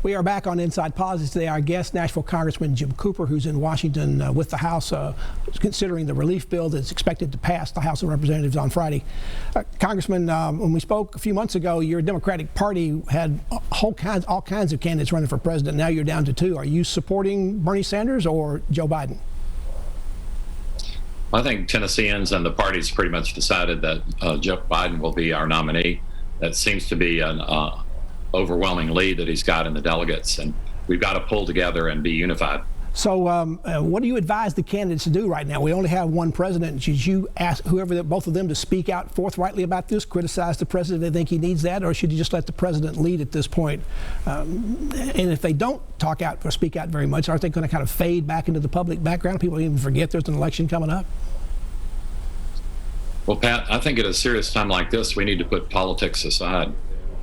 We are back on Inside Politics today. Our guest, Nashville Congressman Jim Cooper, who's in Washington with the House, considering the relief bill that's expected to pass the House of Representatives on Friday. Congressman, when we spoke a few months ago, your Democratic Party had all kinds of candidates running for president. Now you're down to two. Are you supporting Bernie Sanders or Joe Biden? I think Tennesseans and the party's pretty much decided that Joe Biden will be our nominee. That seems to be an overwhelming lead that he's got in the delegates, and we've got to pull together and be unified. So what do you advise the candidates to do right now? We only have one president. Should you ask both of them to speak out forthrightly about this, criticize the president if they think he needs that, or should you just let the president lead at this point? And if they don't talk out or speak out very much, aren't they going to kind of fade back into the public background? People even forget there's an election coming up? Well, Pat, I think at a serious time like this, we need to put politics aside,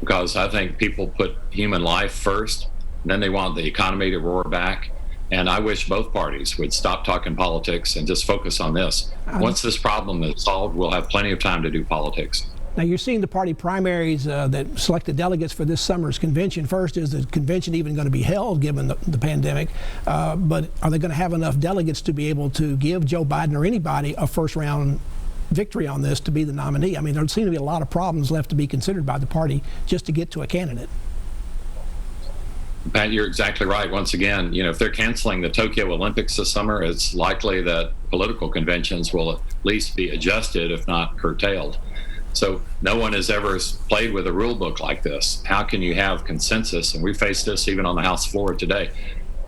because I think people put human life first, and then they want the economy to roar back. And I wish both parties would stop talking politics and just focus on this. Once this problem is solved, we'll have plenty of time to do politics. Now, you're seeing the party primaries that selected delegates for this summer's convention. First, is the convention even going to be held given the pandemic? But are they going to have enough delegates to be able to give Joe Biden or anybody a first-round victory on this to be the nominee? I mean, there seem to be a lot of problems left to be considered by the party just to get to a candidate. Pat, you're exactly right. Once again, if they're canceling the Tokyo Olympics this summer, it's likely that political conventions will at least be adjusted, if not curtailed. So no one has ever played with a rule book like this. How can you have consensus? And we face this even on the House floor today.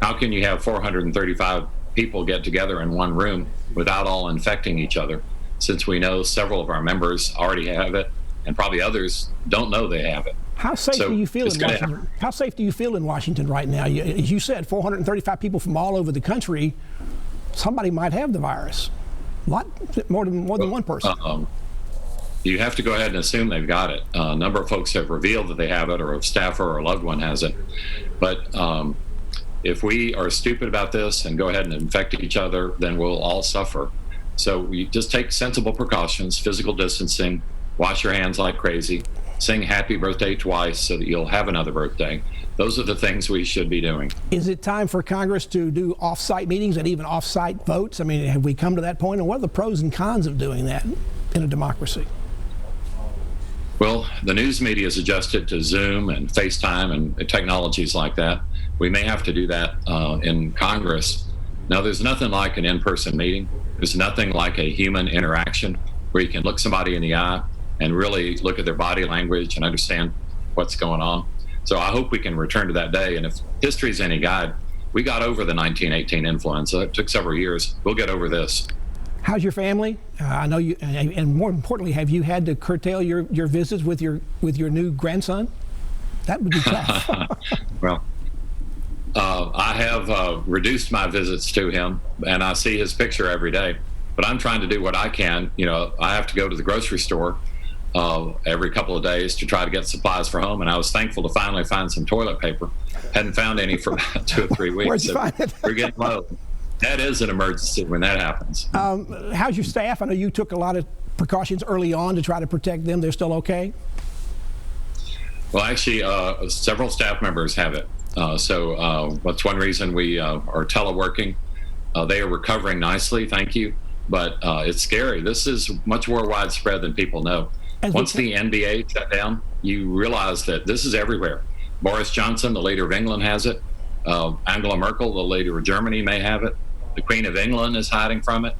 How can you have 435 people get together in one room without all infecting each other, since we know several of our members already have it and probably others don't know they have it? How safe do you feel in Washington? How safe do you feel in Washington right now? As you said, 435 people from all over the country. Somebody might have the virus. More than one person. You have to go ahead and assume they've got it. A number of folks have revealed that they have it, or a staffer or a loved one has it. But if we are stupid about this and go ahead and infect each other, then we'll all suffer. So we just take sensible precautions, physical distancing, wash your hands like crazy, sing happy birthday twice so that you'll have another birthday. Those are the things we should be doing. Is it time for Congress to do off-site meetings and even off-site votes? I mean, have we come to that point? And what are the pros and cons of doing that in a democracy? Well, the news media is adjusted to Zoom and FaceTime and technologies like that. We may have to do that in Congress. Now, there's nothing like an in-person meeting. There's nothing like a human interaction where you can look somebody in the eye and really look at their body language and understand what's going on. So I hope we can return to that day. And if history is any guide, we got over the 1918 influenza. It took several years. We'll get over this. How's your family? I know you, and more importantly, have you had to curtail your visits with your new grandson? That would be tough. Well, I have reduced my visits to him, and I see his picture every day. But I'm trying to do what I can. I have to go to the grocery store every couple of days to try to get supplies for home. And I was thankful to finally find some toilet paper. Hadn't found any for about 2 or 3 weeks. Where'd you find it? We're getting low. That is an emergency when that happens. How's your staff? I know you took a lot of precautions early on to try to protect them. They're still okay? Well, actually, several staff members have it. So that's one reason we are teleworking. They are recovering nicely, thank you. But it's scary. This is much more widespread than people know. Once the NBA shut down, you realize that this is everywhere. Boris Johnson, the leader of England, has it. Angela Merkel, the leader of Germany, may have it. The Queen of England is hiding from it.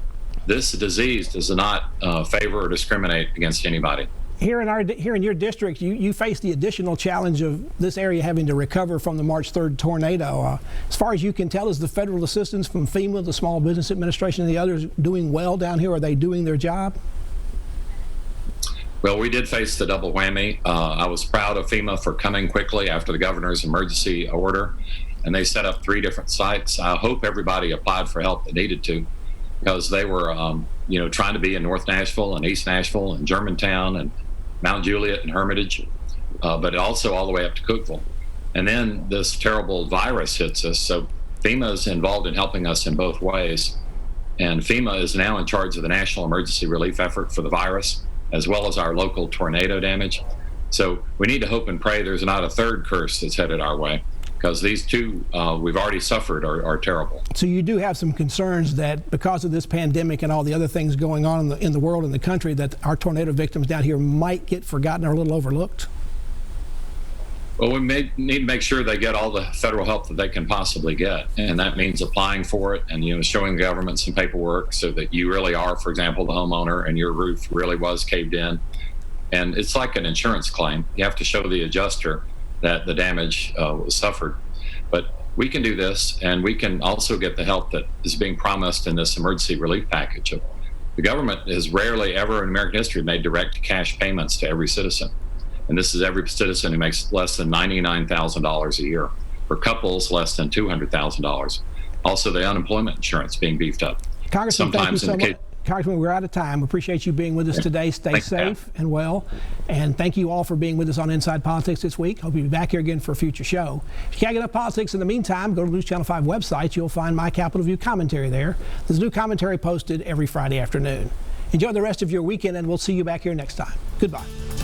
This disease does not favor or discriminate against anybody. Here in your district, you face the additional challenge of this area having to recover from the March 3rd tornado. As far as you can tell, is the federal assistance from FEMA, the Small Business Administration, and the others doing well down here? Are they doing their job? Well, we did face the double whammy. I was proud of FEMA for coming quickly after the governor's emergency order, and they set up 3 different sites. I hope everybody applied for help that needed to, because they were, trying to be in North Nashville and East Nashville and Germantown and Mount Juliet and Hermitage, but also all the way up to Cookeville. And then this terrible virus hits us. So FEMA is involved in helping us in both ways. And FEMA is now in charge of the national emergency relief effort for the virus, as well as our local tornado damage. So we need to hope and pray there's not a third curse that's headed our way, because these two we've already suffered are terrible. So you do have some concerns that because of this pandemic and all the other things going on in the world and the country, that our tornado victims down here might get forgotten or a little overlooked? Well, we need to make sure they get all the federal help that they can possibly get, and that means applying for it and showing the government some paperwork so that you really are, for example, the homeowner and your roof really was caved in. And it's like an insurance claim. You have to show the adjuster that the damage was suffered. But we can do this, and we can also get the help that is being promised in this emergency relief package. The government has rarely ever in American history made direct cash payments to every citizen. And this is every citizen who makes less than $99,000 a year. For couples, less than $200,000. Also, the unemployment insurance being beefed up. Congressman, thank you so much. Congressman, we're out of time. We appreciate you being with us today. Stay safe and well. And thank you all for being with us on Inside Politics this week. Hope you'll be back here again for a future show. If you can't get enough politics in the meantime, go to News Channel 5 website. You'll find my Capitol View commentary there. There's new commentary posted every Friday afternoon. Enjoy the rest of your weekend, and we'll see you back here next time. Goodbye.